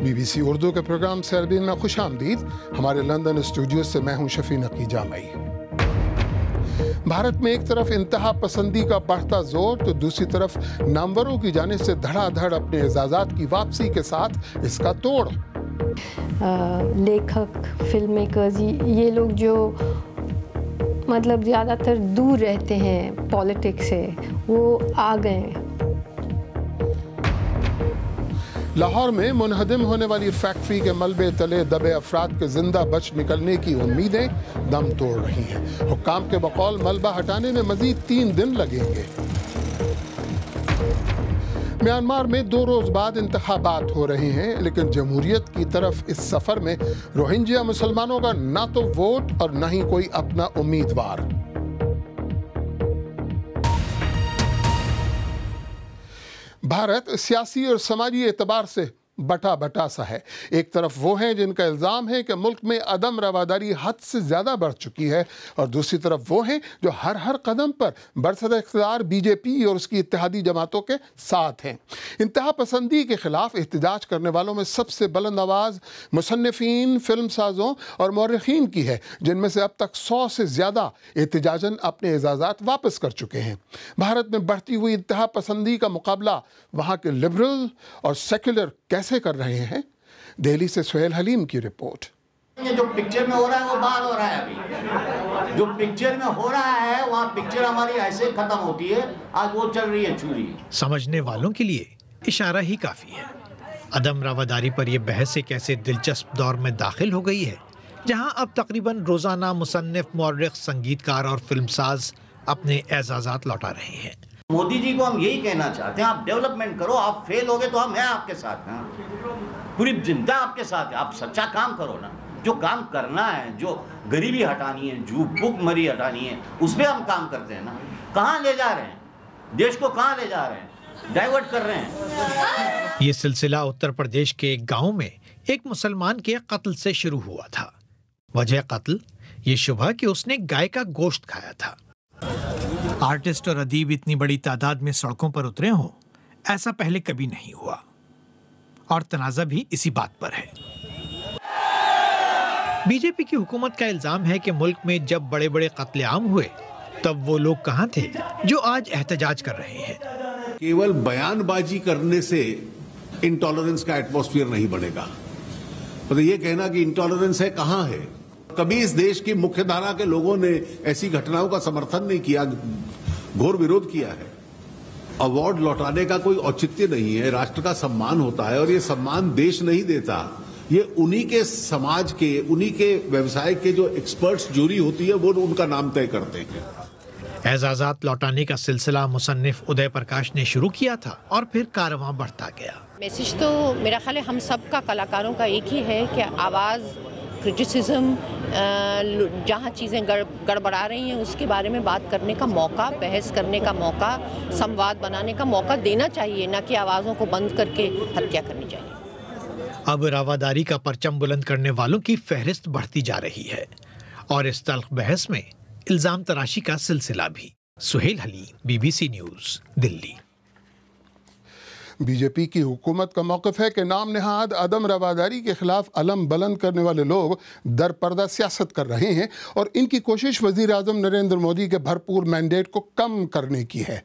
BBC Urdu के programme Sairbeen में खुश आमदीद। हमारे लंदन स्टूडियो से मैं हूं शफी नकी जामई। भारत में एक तरफ इंतहा पसंदी का बढ़ता जोर तो दूसरी तरफ नामवरों की जानिब से धड़ाधड़ अपने एजाज़ात की वापसी के साथ इसका तोड़। लेखक, फिल्म मेकर्स, ये लोग जो मतलब ज़्यादातर दूर रहते हैं पॉलिटिक्स से, वो आ गए। लाहौर में मुनहदम होने वाली फैक्ट्री के मलबे तले दबे अफराद के जिंदा बच निकलने की उम्मीदें दम तोड़ रही हैं। हुक्काम के बकौल मलबा हटाने में मजीद 3 दिन लगेंगे। म्यांमार में 2 रोज बाद इंतखाबात हो रहे हैं, लेकिन जमहूरियत की तरफ इस सफर में रोहिंग्या मुसलमानों का ना तो वोट और न ही कोई अपना उम्मीदवार। भारत सियासी और समाजी एतबार से बटा बटा सा है। एक तरफ वो हैं जिनका इल्ज़ाम है कि मुल्क में अदम रवादारी हद से ज़्यादा बढ़ चुकी है, और दूसरी तरफ वो हैं जो हर कदम पर बरसद इख्तियार बीजेपी और उसकी इत्तेहादी जमातों के साथ हैं। इंतहा पसंदी के खिलाफ एहतजाज करने वालों में सबसे बुलंद आवाज़ मुसन्निफ़ीन, फिल्म साजों और मौरख़ीन की है, जिनमें से अब तक 100 से ज़्यादा एहतजाजन अपने एजाज़ात वापस कर चुके हैं। भारत में बढ़ती हुई इंतहा पसंदी का मुकाबला वहाँ के लिबरल और सेक्युलर कैसे कर रहे हैं? दिल्ली से सुहेल हलीम की रिपोर्ट। जो पिक्चर में हो रहा है वो बाहर हो रहा है। अभी जो पिक्चर में हो रहा है वहाँ पिक्चर हमारी ऐसे खत्म होती है, आज वो चल रही है चूरी। समझने वालों के लिए इशारा ही काफी है। अदम रवादारी पर यह बहस एक ऐसे दिलचस्प दौर में दाखिल हो गई है जहां अब तकरीबन रोजाना मुसन्निफ, मौर्रिख, संगीतकार और फिल्मसाज अपने एजाज़ात लौटा रहे हैं। मोदी जी को हम यही कहना चाहते हैं, आप डेवलपमेंट करो, आप फेल हो गए तो हम हैं आपके साथ हैं, पूरी जिंदा आपके साथ है। आप सच्चा काम करो ना, जो काम करना है, जो गरीबी हटानी है, जो भूखमरी हटानी है, उस पर हम काम करते हैं ना। कहाँ ले जा रहे हैं देश को, कहाँ ले जा रहे हैं, डाइवर्ट कर रहे हैं। ये सिलसिला उत्तर प्रदेश के एक गाँव में एक मुसलमान के कत्ल से शुरू हुआ था। वजह कत्ल ये शुबह कि उसने गाय का गोश्त खाया था। आर्टिस्ट और अदीब इतनी बड़ी तादाद में सड़कों पर उतरे हों, ऐसा पहले कभी नहीं हुआ, और तनाज़ा भी इसी बात पर है। बीजेपी की हुकूमत का इल्जाम है कि मुल्क में जब बड़े बड़े कत्लेआम हुए तब वो लोग कहां थे जो आज एहतजाज कर रहे हैं। केवल बयानबाजी करने से इंटॉलरेंस का एटमॉस्फेयर नहीं बनेगा। मतलब ये कहना कि इंटॉलरेंस है, कहां है? कभी इस देश की मुख्य धारा के लोगों ने ऐसी घटनाओं का समर्थन नहीं किया, घोर विरोध किया है। अवार्ड लौटाने का कोई औचित्य नहीं है। राष्ट्र का सम्मान होता है, और ये सम्मान देश नहीं देता, ये उन्हीं के समाज के, उन्हीं के व्यवसाय के जो एक्सपर्ट्स जूरी होती है वो उनका नाम तय करते हैं। एजाज़ात लौटाने का सिलसिला मुसन्निफ उदय प्रकाश ने शुरू किया था और फिर कारवां बढ़ता गया। मैसेज तो मेरा ख्याल है हम सब का, कलाकारों का एक ही है कि आवाज़, क्रिटिसिज्म, जहाँ चीज़ें गड़बड़ा रही हैं उसके बारे में बात करने का मौका, बहस करने का मौका, संवाद बनाने का मौका देना चाहिए, न कि आवाज़ों को बंद करके हत्या करनी चाहिए। अब रवादारी का परचम बुलंद करने वालों की फहरिस्त बढ़ती जा रही है, और इस तल्ख बहस में इल्जाम तराशी का सिलसिला भी। Suhail Haleem, BBC news, Delhi. BJP की हुकूमत का मौक़िफ़ है कि नाम नहाद अदम रवादारी के खिलाफ अलम बुलंद करने वाले लोग दरपर्दा सियासत कर रहे हैं, और इनकी कोशिश वज़ीर आज़म नरेंद्र मोदी के भरपूर मैंडेट को कम करने की है।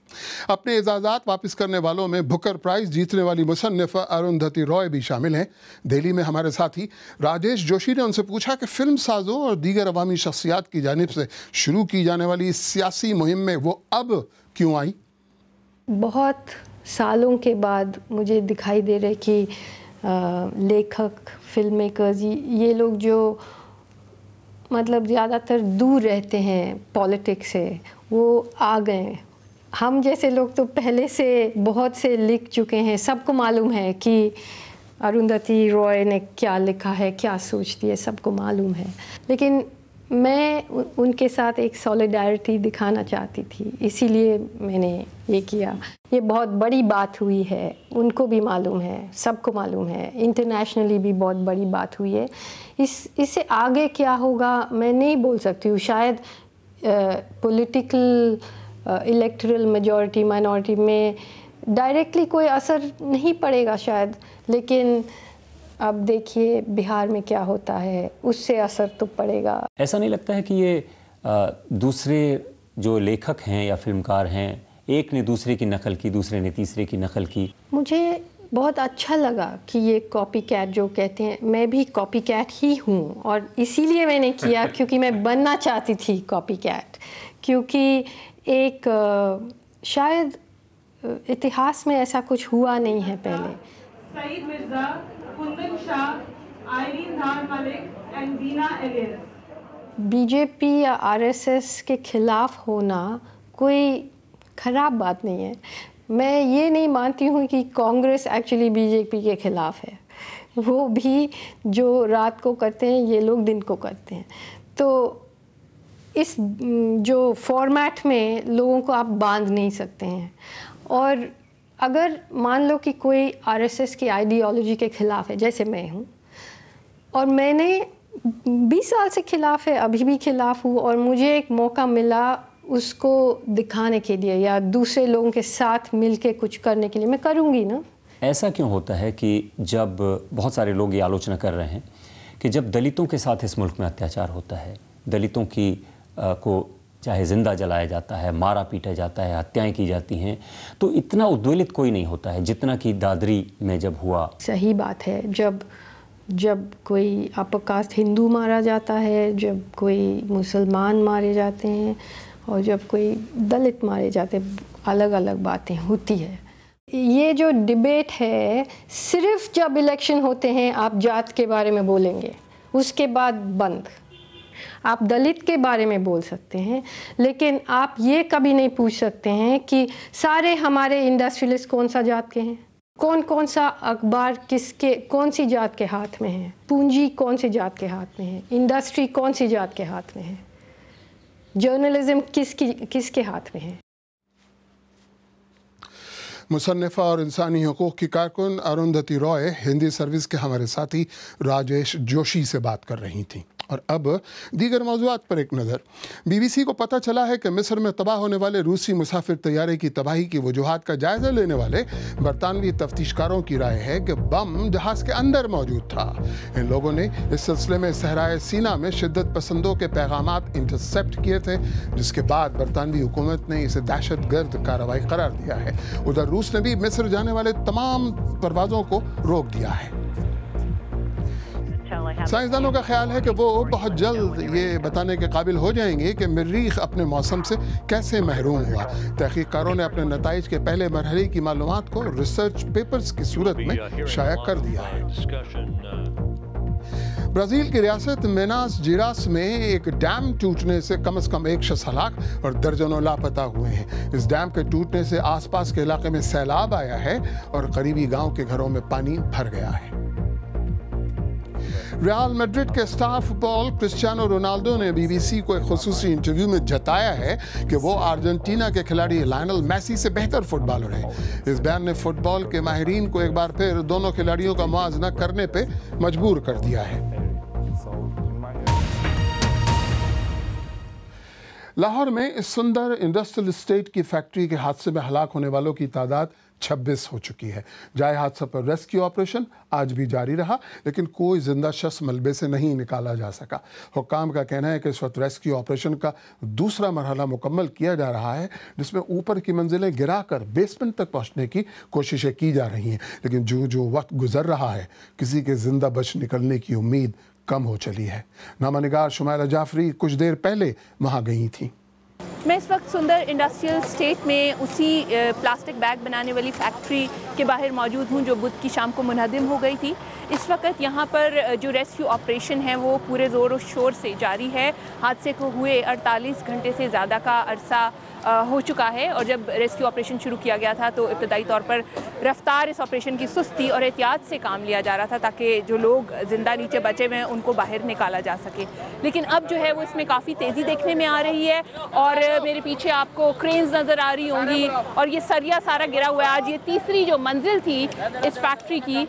अपने एजाज़ात वापस करने वालों में बुकर प्राइज़ जीतने वाली मुसन्निफ़ा अरुंधति रॉय भी शामिल हैं। दिल्ली में हमारे साथी राजेश जोशी ने उनसे पूछा कि फिल्म साजों और दीगर अवामी शख्सियात की जानिब से शुरू की जाने वाली इस सियासी मुहिम में वो अब क्यों आई। बहुत सालों के बाद मुझे दिखाई दे रहा है कि लेखक, फिल्म मेकर्स, ये लोग जो मतलब ज़्यादातर दूर रहते हैं पॉलिटिक्स से, वो आ गए। हम जैसे लोग तो पहले से बहुत से लिख चुके हैं, सबको मालूम है कि अरुंधति रॉय ने क्या लिखा है, क्या सोचती है, सबको मालूम है। लेकिन मैं उनके साथ एक सॉलिडारिटी दिखाना चाहती थी, इसीलिए मैंने ये किया। ये बहुत बड़ी बात हुई है, उनको भी मालूम है, सबको मालूम है, इंटरनेशनली भी बहुत बड़ी बात हुई है। इससे आगे क्या होगा मैं नहीं बोल सकती हूँ। शायद पॉलिटिकल इलेक्टोरल मेजॉरिटी माइनॉरिटी में डायरेक्टली कोई असर नहीं पड़ेगा शायद, लेकिन अब देखिए बिहार में क्या होता है, उससे असर तो पड़ेगा। ऐसा नहीं लगता है कि ये दूसरे जो लेखक हैं या फिल्मकार हैं, एक ने दूसरे की नकल की, दूसरे ने तीसरे की नकल की? मुझे बहुत अच्छा लगा कि ये कॉपी कैट जो कहते हैं, मैं भी कॉपी कैट ही हूँ और इसीलिए मैंने किया क्योंकि मैं बनना चाहती थी कॉपी कैट, क्योंकि एक शायद इतिहास में ऐसा कुछ हुआ नहीं है पहले। सईद मिर्जा, कुंदन शाह, आइरीन धार मलिक एंड दीना एलियस। बीजेपी या आरएसएस के खिलाफ होना कोई ख़राब बात नहीं है। मैं ये नहीं मानती हूँ कि कांग्रेस एक्चुअली बीजेपी के ख़िलाफ़ है। वो भी जो रात को करते हैं, ये लोग दिन को करते हैं। तो इस जो फॉर्मेट में लोगों को आप बांध नहीं सकते हैं। और अगर मान लो कि कोई आरएसएस की आइडियोलॉजी के ख़िलाफ़ है, जैसे मैं हूँ, और मैंने 20 साल से खिलाफ़ है, अभी भी खिलाफ़ हूँ, और मुझे एक मौका मिला उसको दिखाने के लिए या दूसरे लोगों के साथ मिलके कुछ करने के लिए, मैं करूँगी ना। ऐसा क्यों होता है कि जब बहुत सारे लोग ये आलोचना कर रहे हैं कि जब दलितों के साथ इस मुल्क में अत्याचार होता है, दलितों की को चाहे ज़िंदा जलाया जाता है, मारा पीटा जाता है, हत्याएं की जाती हैं, तो इतना उद्वेलित कोई नहीं होता है जितना कि दादरी में जब हुआ? सही बात है। जब कोई अपर कास्ट हिंदू मारा जाता है, जब कोई मुसलमान मारे जाते हैं और जब कोई दलित मारे जाते हैं, अलग अलग बातें होती है। ये जो डिबेट है, सिर्फ जब इलेक्शन होते हैं आप जात के बारे में बोलेंगे, उसके बाद बंद। आप दलित के बारे में बोल सकते हैं, लेकिन आप ये कभी नहीं पूछ सकते हैं कि सारे हमारे इंडस्ट्रियलिस्ट कौन सा जात के हैं, कौन सा अखबार किसके कौन सी जात के हाथ में है, पूंजी कौन सी जात के हाथ में है, इंडस्ट्री कौन सी जात के हाथ में है, जर्नलिज्म किसके हाथ में है। मुसन्निफ़ा और इंसानी हकूक़ की कारकुन अरुंधति रॉय हिंदी सर्विस के हमारे साथी राजेश जोशी से बात कर रही थीं। और अब दीगर मौज़ूआत पर एक नज़र। बीबीसी को पता चला है कि मिस्र में तबाह होने वाले रूसी मुसाफिर तैयारे की तबाही की वजूहात का जायज़ा लेने वाले बरतानवी तफ्तीशकारों की राय है कि बम जहाज़ के अंदर मौजूद था। इन लोगों ने इस सिलसिले में सहराए सीना में शिद्दत पसंदों के पैगामात इंटरसेप्ट किए थे, जिसके बाद बरतानवी हुकूमत ने इसे दहशतगर्द कार्रवाई करार दिया है। उधर रूस ने भी मिस्र जाने वाले तमाम परवाज़ों को रोक दिया है। साइंसदानों का ख्याल है कि वो बहुत जल्द ये बताने के काबिल हो जाएंगे कि मरीख अपने मौसम से कैसे महरूम हुआ। तहकीककारों ने अपने नताइज के पहले मरहले की मालूमात को रिसर्च पेपर्स की सूरत में शाया कर दिया है। ब्राज़ील की रियासत मिनास जिरास में एक डैम टूटने से कम एक शख्स हलाक और दर्जनों लापता हुए हैं। इस डैम के टूटने से आसपास के इलाके में सैलाब आया है और करीबी गांव के घरों में पानी भर गया है। रियल मैड्रिड के स्टार फुटबॉल क्रिस्टियानो रोनाल्डो ने बीबीसी को एक खुसूसी इंटरव्यू में जताया है कि वो अर्जेंटीना के खिलाड़ी लायनल मेसी से बेहतर फुटबॉलर हैं। इस बयान ने फुटबॉल के माहिरीन को एक बार फिर दोनों खिलाड़ियों का मुआवजा करने पे मजबूर कर दिया है। लाहौर में इस सुंदर इंडस्ट्रियल एस्टेट की फैक्ट्री के हादसे में हलाक होने वालों की तादाद 26 हो चुकी है। जाए हादसा पर रेस्क्यू ऑपरेशन आज भी जारी रहा, लेकिन कोई जिंदा शख्स मलबे से नहीं निकाला जा सका। हुक्काम का कहना है कि इस वक्त रेस्क्यू ऑपरेशन का दूसरा मरहला मुकम्मल किया जा रहा है, जिसमें ऊपर की मंजिलें गिराकर बेसमेंट तक पहुंचने की कोशिशें की जा रही हैं। लेकिन जो वक्त गुजर रहा है, किसी के जिंदा बच निकलने की उम्मीद कम हो चली है। नामानिगार शुमाइला जाफरी कुछ देर पहले वहाँ गई थी। मैं इस वक्त सुंदर इंडस्ट्रियल स्टेट में उसी प्लास्टिक बैग बनाने वाली फैक्ट्री के बाहर मौजूद हूँ जो बुध की शाम को मुनहदिम हो गई थी। इस वक्त यहाँ पर जो रेस्क्यू ऑपरेशन है वो पूरे ज़ोर और शोर से जारी है। हादसे को हुए 48 घंटे से ज़्यादा का अरसा हो चुका है और जब रेस्क्यू ऑपरेशन शुरू किया गया था तो इब्तदाई तौर पर रफ्तार इस ऑपरेशन की सुस्त थी और एहतियात से काम लिया जा रहा था ताकि जो लोग ज़िंदा नीचे बचे हुए हैं उनको बाहर निकाला जा सके। लेकिन अब जो है वो इसमें काफ़ी तेज़ी देखने में आ रही है और मेरे पीछे आपको क्रेन्स नज़र आ रही होंगी और ये सरिया सारा गिरा हुआ है। आज ये तीसरी जो मंजिल थी इस फैक्ट्री की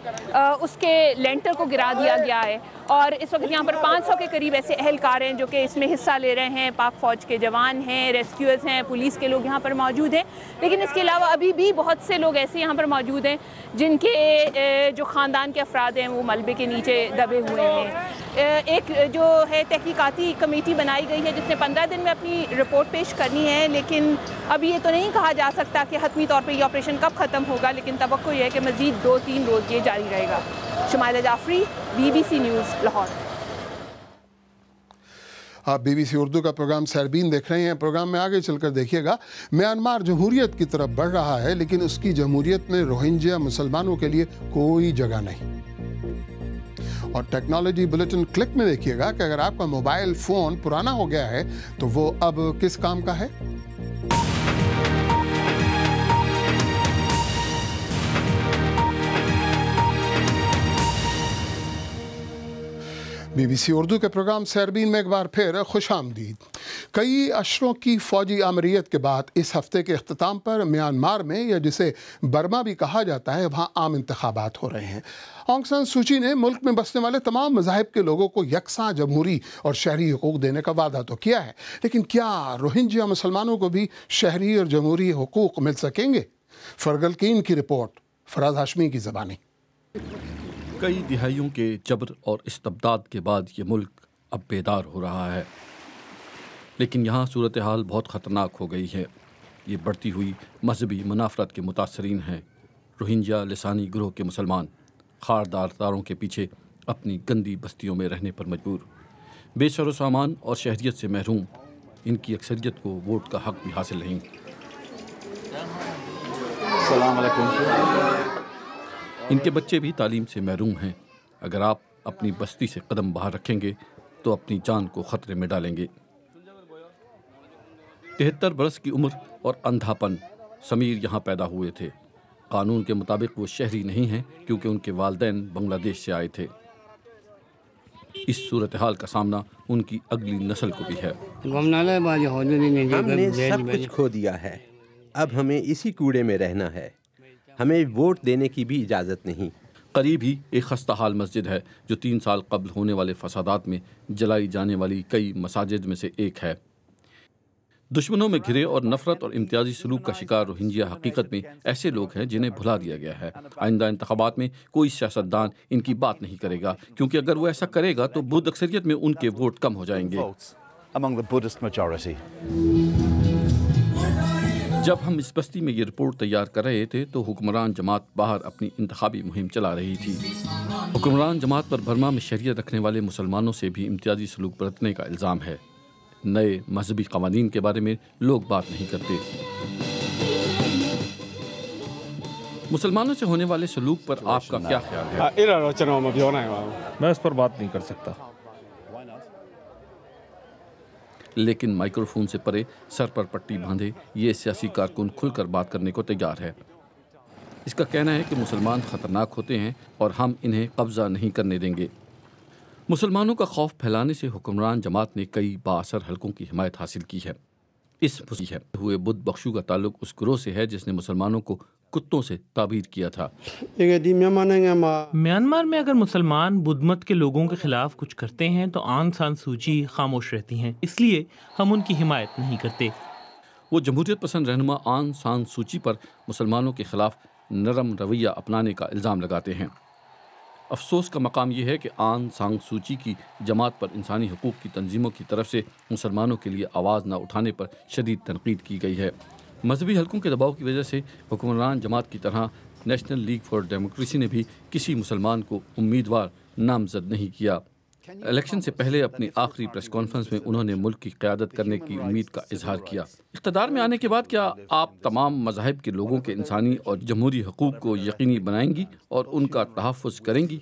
उसके लेंटर को गिरा दिया गया है और इस वक्त यहाँ पर 500 के करीब ऐसे अहलकार हैं जो कि इसमें हिस्सा ले रहे हैं। पाक फ़ौज के जवान हैं, रेस्क्यूअर्स हैं, पुलिस के लोग यहाँ पर मौजूद हैं। लेकिन इसके अलावा अभी भी बहुत से लोग ऐसे यहाँ पर मौजूद हैं जिनके जो ख़ानदान के अफराद हैं वो मलबे के नीचे दबे हुए हैं। एक जो है तहकीकाती कमेटी बनाई गई है जिसने 15 दिन में अपनी रिपोर्ट पेश करनी है, लेकिन अभी ये तो नहीं कहा जा सकता कि हतमी तौर पर ये ऑपरेशन कब ख़त्म होगा, लेकिन तवक्को ये है कि मज़ीद 2-3 रोज़ ये जारी रहेगा। Shumaila Jafri, BBC news, Lahore. आप BBC उर्दू का प्रोग्राम सरबीन देख रहे हैं। प्रोग्राम में आगे चलकर देखिएगा, म्यांमार जमहूरियत की तरफ बढ़ रहा है, लेकिन उसकी जमहूरियत में रोहिंग्या मुसलमानों के लिए कोई जगह नहीं। और टेक्नोलॉजी बुलेटिन क्लिक में देखिएगा कि अगर आपका मोबाइल फोन पुराना हो गया है तो वो अब किस काम का है। BBC उर्दू के प्रोग्राम सरबीन में एक बार फिर खुशामदीद। कई अशरों की फौजी आमरीत के बाद इस हफ्ते के अख्ताम पर म्यांमार में, या जिसे बर्मा भी कहा जाता है, वहाँ आम इंतखाबात हो रहे हैं। ऑंग सान सूची ने मुल्क में बसने वाले तमाम मज़ाहिब के लोगों को यकसा जमहूरी और शहरी हुकूक देने का वादा तो किया है, लेकिन क्या रोहिंग्या मुसलमानों को भी शहरी और जमहूरी हुकूक मिल सकेंगे? फरगल कीन की रिपोर्ट, फराज हाशमी की ज़बानी। कई दिहाइयों के जबर और इस्तबदाद के बाद ये मुल्क अब बेदार हो रहा है, लेकिन यहाँ सूरत हाल बहुत ख़तरनाक हो गई है। ये बढ़ती हुई मजहबी मुनाफरत के मुतासरीन हैं। रोहिंग्या लिसानी गिरोह के मुसलमान खारदार तारों के पीछे अपनी गंदी बस्तियों में रहने पर मजबूर, बेसर सामान और शहरियत से महरूम। इनकी अक्सरियत को वोट का हक भी हासिल नहीं। अस्सलाम वालेकुम। इनके बच्चे भी तालीम से महरूम हैं। अगर आप अपनी बस्ती से कदम बाहर रखेंगे तो अपनी जान को खतरे में डालेंगे। 73 बरस की उम्र और अंधापन, समीर यहाँ पैदा हुए थे। कानून के मुताबिक वो शहरी नहीं हैं क्योंकि उनके वालिदैन बांग्लादेश से आए थे। इस सूरत हाल का सामना उनकी अगली नस्ल को भी है। हमने सब कुछ खो दिया है, अब हमें इसी कूड़े में रहना है। हमें वोट देने की भी इजाज़त नहीं। करीब ही एक खस्ता हाल मस्जिद है जो 3 साल कबल होने वाले फसादात में जलाई जाने वाली कई मसाजिद में से एक है। दुश्मनों में घिरे और नफरत और इम्तियाजी सलूक का शिकार रोहिंग्या हकीकत में ऐसे लोग हैं जिन्हें भुला दिया गया है। आइंदा इंतखाबात में कोई सियासतदान इनकी बात नहीं करेगा, क्योंकि अगर वो ऐसा करेगा तो बुद्ध अक्सरियत में उनके वोट कम हो जाएंगे। जब हम इस बस्ती में ये रिपोर्ट तैयार कर रहे थे तो हुक्मरान जमात बाहर अपनी इंतखाबी मुहिम चला रही थी। हुक्मरान जमात पर बर्मा में शरीयत रखने वाले मुसलमानों से भी इम्तियाजी सलूक बरतने का इल्ज़ाम है। नए मजहबी कवानीन के बारे में लोग बात नहीं करते। मुसलमानों से होने वाले सलूक पर आपका क्या ख्याल है? मैं इस पर बात नहीं कर सकता। लेकिन माइक्रोफोन से परे सर पर पट्टी बांधे ये सियासी कारकुन खुलकर बात करने को तैयार है। इसका कहना है कि मुसलमान ख़तरनाक होते हैं और हम इन्हें कब्ज़ा नहीं करने देंगे। मुसलमानों का खौफ फैलाने से हुक्मरान जमात ने कई बाअसर हलकों की हिमायत हासिल की है। इस हुए बुद्ध बख्शू का ताल्लुक उस गिरोह से है जिसने मुसलमानों को कुत्तों से ताबीर किया था। म्यांमार में अगर मुसलमान बुद्ध मत के लोगों के खिलाफ कुछ करते हैं तो आंग सान सूची खामोश रहती हैं, इसलिए हम उनकी हिमायत नहीं करते। वो जमहूरियत पसंद रहनुमा आंग सान सूची पर मुसलमानों के खिलाफ नरम रवैया अपनाने का इल्ज़ाम लगाते हैं। अफसोस का मकाम यह है कि आंग सान सूची की जमात पर इंसानी हकूक़ की तंजीमों की तरफ से मुसलमानों के लिए आवाज़ न उठाने पर शदीद तनकीद की गई है। मजहबी हलकों के दबाव की वजह से हुक्मरान जमात की तरह नेशनल लीग फॉर डेमोक्रेसी ने भी किसी मुसलमान को उम्मीदवार नामजद नहीं किया। इलेक्शन से पहले अपनी आखिरी प्रेस कॉन्फ्रेंस में उन्होंने मुल्क की क़यादत करने की उम्मीद का इजहार किया। इक़्तिदार में आने के बाद क्या आप तमाम मज़ाहिब के लोगों के इंसानी और जमहूरी हकूक़ को यकीनी बनाएंगी और उनका तहफ़्फ़ुज़ करेंगी?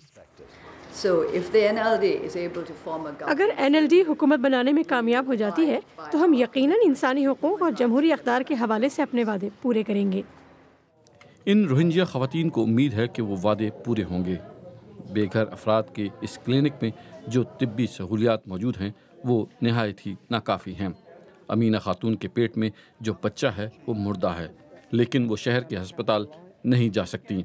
अगर NLD हुकूमत बनाने में कामयाब हो जाती है तो हम यकीनन इंसानी हुकूक और जमहूरी अक़दार के हवाले से अपने वादे पूरे करेंगे। इन रोहिंग्या ख़वातीन को उम्मीद है कि वो वादे पूरे होंगे। बेघर अफराद के इस क्लिनिक में जो तिब्बी सहूलियात मौजूद हैं वो नहायत ही नाकाफ़ी हैं। अमीना खातून के पेट में जो बच्चा है वो मुर्दा है, लेकिन वो शहर के हस्पताल नहीं जा सकती।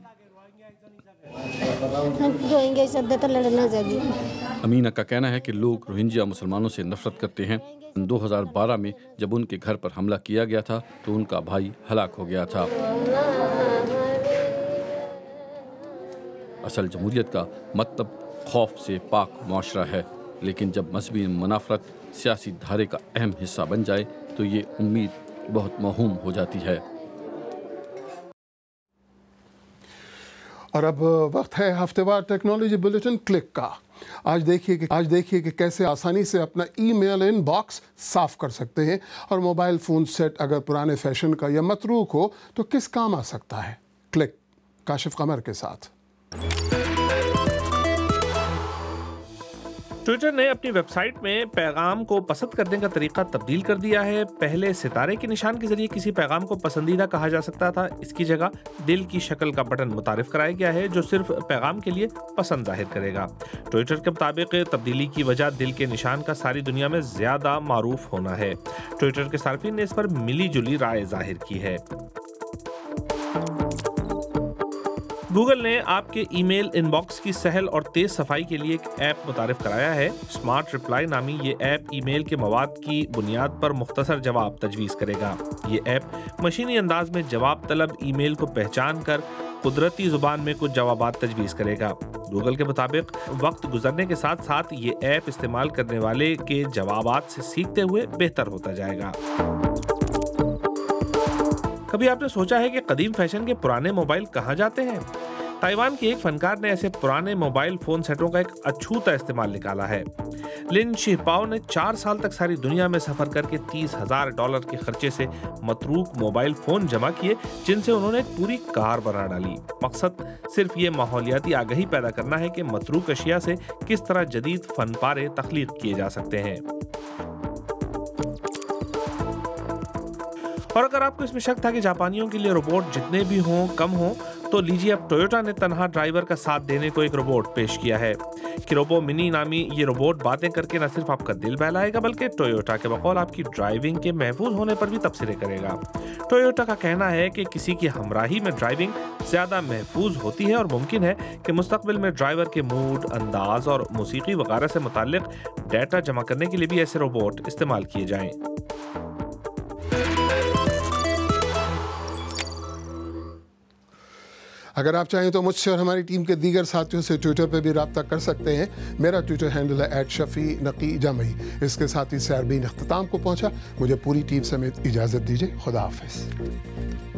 अमीना का कहना है कि लोग रोहिंग्या मुसलमानों से नफरत करते हैं। 2012 में जब उनके घर पर हमला किया गया था तो उनका भाई हलाक हो गया था। असल जमहूरियत का मतलब खौफ से पाक मुआशरा है, लेकिन जब मजहबी मुनाफरत सियासी धारे का अहम हिस्सा बन जाए तो ये उम्मीद बहुत मौहूम हो जाती है। और अब वक्त है हफ्तेवार टेक्नोलॉजी बुलेटिन क्लिक का। आज देखिए कि कैसे आसानी से अपना ईमेल इनबॉक्स साफ कर सकते हैं, और मोबाइल फ़ोन सेट अगर पुराने फैशन का या मतरूक हो तो किस काम आ सकता है। क्लिक काशिफ कमर के साथ। ट्विटर ने अपनी वेबसाइट में पैगाम को पसंद करने का तरीका तब्दील कर दिया है। पहले सितारे के निशान के जरिए किसी पैगाम को पसंदीदा कहा जा सकता था, इसकी जगह दिल की शक्ल का बटन मुतारिफ कराया गया है जो सिर्फ पैगाम के लिए पसंद जाहिर करेगा। ट्विटर के मुताबिक तब्दीली की वजह दिल के निशान का सारी दुनिया में ज्यादा मारूफ होना है। ट्विटर के सार्फिन ने इस पर मिली जुली राय जाहिर की है। गूगल ने आपके ईमेल इनबॉक्स की सहल और तेज सफाई के लिए एक ऐप मुतारिफ कराया है। स्मार्ट रिप्लाई नामी ये ऐप ईमेल के मवाद की बुनियाद पर मुख्तसर जवाब तजवीज़ करेगा। ये ऐप मशीनी अंदाज में जवाब तलब ईमेल को पहचान कर कुदरती ज़ुबान में कुछ जवाबात तजवीज़ करेगा। गूगल के मुताबिक वक्त गुजरने के साथ साथ ये ऐप इस्तेमाल करने वाले के जवाबात से सीखते हुए बेहतर होता जाएगा। कभी आपने सोचा है कि कदीम फैशन के पुराने मोबाइल कहाँ जाते हैं? ताइवान के एक फनकार ने ऐसे पुराने मोबाइल फ़ोन सेटों का एक अछूता इस्तेमाल निकाला है। लिन शिहपाओ ने 4 साल तक सारी दुनिया में सफ़र करके $30,000 के खर्चे से मतरूक मोबाइल फ़ोन जमा किए, जिनसे उन्होंने एक पूरी कार बना डाली। मकसद सिर्फ ये माहौलियाती आगाही पैदा करना है कि मतरूक अशिया से किस तरह जदीद फ़न पारे तख्लीक किए जा सकते हैं। और अगर आपको इसमें शक था कि जापानियों के लिए रोबोट जितने भी हों कम हों, तो लीजिए अब टोयोटा ने तन्हा ड्राइवर का साथ देने को एक रोबोट पेश किया है। किरोबो मिनी नामी ये रोबोट बातें करके न सिर्फ आपका दिल बहलाएगा बल्कि टोयोटा के बकौल आपकी ड्राइविंग के महफूज होने पर भी तबसरे करेगा। टोयोटा का कहना है कि किसी की हमराही में ड्राइविंग ज़्यादा महफूज होती है और मुमकिन है कि मुस्तकबिल में ड्राइवर के मूड, अंदाज और मौसीकी वगैरह से मुताल्लिक डाटा जमा करने के लिए भी ऐसे रोबोट इस्तेमाल किए जाएं। अगर आप चाहें तो मुझसे और हमारी टीम के दीगर साथियों से ट्विटर पर भी रब्ता कर सकते हैं। मेरा ट्विटर हैंडल है @शफी_नकी_जमई। इसके साथ ही सैरबीन अख्ताम को पहुंचा। मुझे पूरी टीम समेत इजाज़त दीजिए। खुदा हाफिज़।